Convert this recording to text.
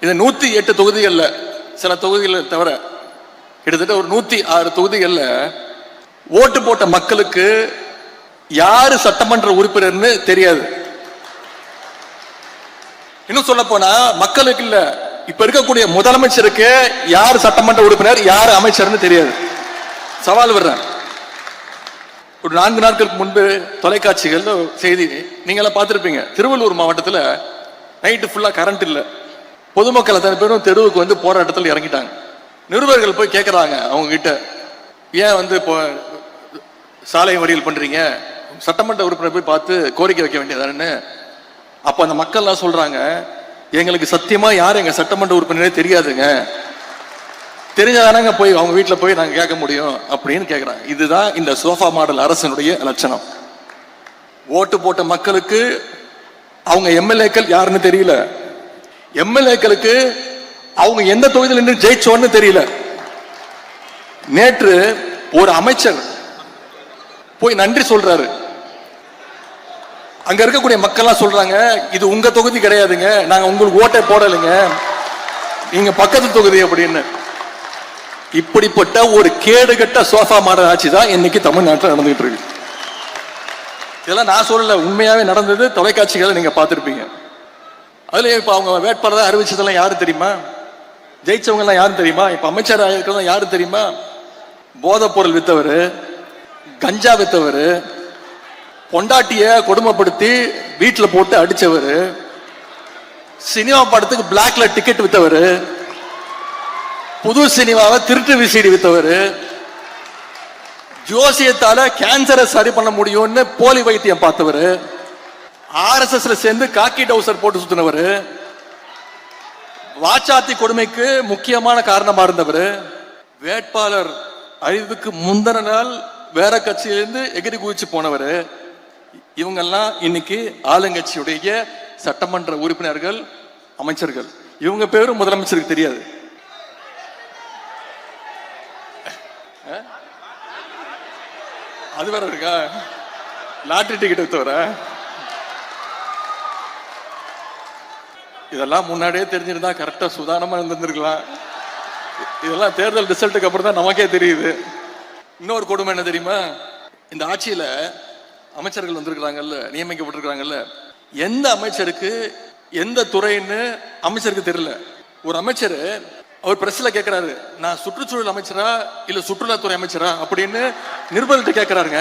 இந்த 108 தொகுதிகள்ல சில தொகுதிகளை தவிர கிட்டத்தட்ட ஒரு 106 தொகுதிகள்ல ஓட்டு போட்ட மக்களுக்கு யாரு சட்டமன்ற உறுப்பினர்னு தெரியாது. இன்னும் சொல்ல போனா மக்களுக்கு இல்ல, இப்ப இருக்கக்கூடிய முதலமைச்சருக்கு யார் சட்டமன்ற உறுப்பினர் யார் அமைச்சர்னு தெரியாது. சவால் விடுறேன். ஒரு 4 நாட்களுக்கு முன்பு தொலைக்காட்சிகள் செய்தி நீங்க எல்லாம் பார்த்திருப்பீங்க. திருவள்ளூர் மாவட்டத்தில் நைட்டு ஃபுல்லா கரண்ட் இல்லை. பொதுமக்கள் அத்தனை பேரும் தெருவுக்கு வந்து போராட்டத்தில் இறங்கிட்டாங்க. நிருபர்கள் போய் கேட்கறாங்க அவங்க கிட்ட, ஏன் வந்து இப்போ சாலை மறியல் பண்றீங்க, சட்டமன்ற உறுப்பினர் போய் பார்த்து கோரிக்கை வைக்க வேண்டியதானு. அப்ப அந்த மக்கள்லாம் சொல்றாங்க, எங்களுக்கு சத்தியமா யார் எங்க சட்டமன்ற உறுப்பினரே தெரியாதுங்க, தெரிஞ்சாதானங்க போய் அவங்க வீட்டில் போய் நாங்கள் கேட்க முடியும் அப்படின்னு கேட்குறாங்க. இதுதான் இந்த சோஃபா மாடல் அரசனுடைய லட்சணம். ஓட்டு போட்ட மக்களுக்கு அவங்க எம்எல்ஏக்கள் யாருன்னு தெரியல, எம்எல்ஏக்களுக்கு அவங்க எந்த தொகுதியில் நின்று ஜெயிச்சோன்னு தெரியல. நேற்று ஒரு அமைச்சர் போய் நன்றி சொல்றாரு. அங்க இருக்கக்கூடிய மக்கள்லாம் சொல்றாங்க, இது உங்க தொகுதி கிடையாதுங்க, நாங்க உங்களுக்கு ஓட்டை போடலைங்க, நீங்க பக்கத்து தொகுதி அப்படின்னு. இப்படிப்பட்ட ஒரு கேடுகட்ட சோஃபா மாடல் ஆட்சி தான் இன்னைக்கு தமிழ்நாட்டில் நடந்துகிட்டு இருக்கு. இதெல்லாம் நான் சொல்லல, உண்மையாவே நடந்தது. தொலைக்காட்சிகளை நீங்க பார்த்திருப்பீங்க. அதுல இப்ப அவங்க வேட்பாளராக அறிவிச்சதெல்லாம் யாரு தெரியுமா, ஜெயிச்சவங்க எல்லாம் யாரும் தெரியுமா, இப்ப அமைச்சராக இருக்கிறதா யாரு தெரியுமா, போதைப் பொருள் வித்தவர், கஞ்சா வித்தவர், பொண்டாட்டிய கொடுமைப்படுத்தி வீட்டுல போட்டு அடிச்சவர், சினிமா படத்துக்கு பிளாக்ல டிக்கெட் வித்தவர், புது சினிமாவை திருட்டு விசிடி வித்தவர், ஜோசியத்தால கேன்சரை சரி பண்ண முடியும்னு போலி வைத்தியம் பார்த்தவர், RSSல சேர்ந்து காக்கி டவுசர் போட்டு சுத்தினவர், வாச்சாத்தி கொடுமைக்கு முக்கியமான காரணமா இருந்தவர், வேட்பாளர் அறிவுக்கு முந்தின நாள் வேற கட்சியிலிருந்து எகிரி குதிச்சு போனவர். இவங்கெல்லாம் இன்னைக்கு ஆளுங்கட்சியுடைய சட்டமன்ற உறுப்பினர்கள், அமைச்சர்கள். இவங்க பேரும் முதலமைச்சருக்கு தெரியாது. அது வேற இருக்கா, லாட்டரி டிக்கெட் வித்தவர. இதெல்லாம் முன்னாடியே தெரிஞ்சிருந்தா கரெக்டா சுதாரணமா இருந்திருக்கலாம். இதெல்லாம் தேர்தல் ரிசல்ட்டுக்கு அப்புறம் தான் நமக்கே தெரியுது. இன்னொரு கொடுமை என்ன தெரியுமா, இந்த ஆட்சியில அமைச்சர்கள் வந்திருக்கிறாங்கல்ல, நியமிக்கப்பட்டிருக்கிறாங்கல்ல, எந்த அமைச்சருக்கு எந்த துறைன்னு அமைச்சருக்கு தெரியல. ஒரு அமைச்சர் அவர் பிரஸ்ல கேட்கிறாரு, நான் சுற்றுச்சூழல் அமைச்சரா இல்ல சுற்றுலாத்துறை அமைச்சரா அப்படின்னு நிருபர்கிட்ட கேட்கிறாருங்க.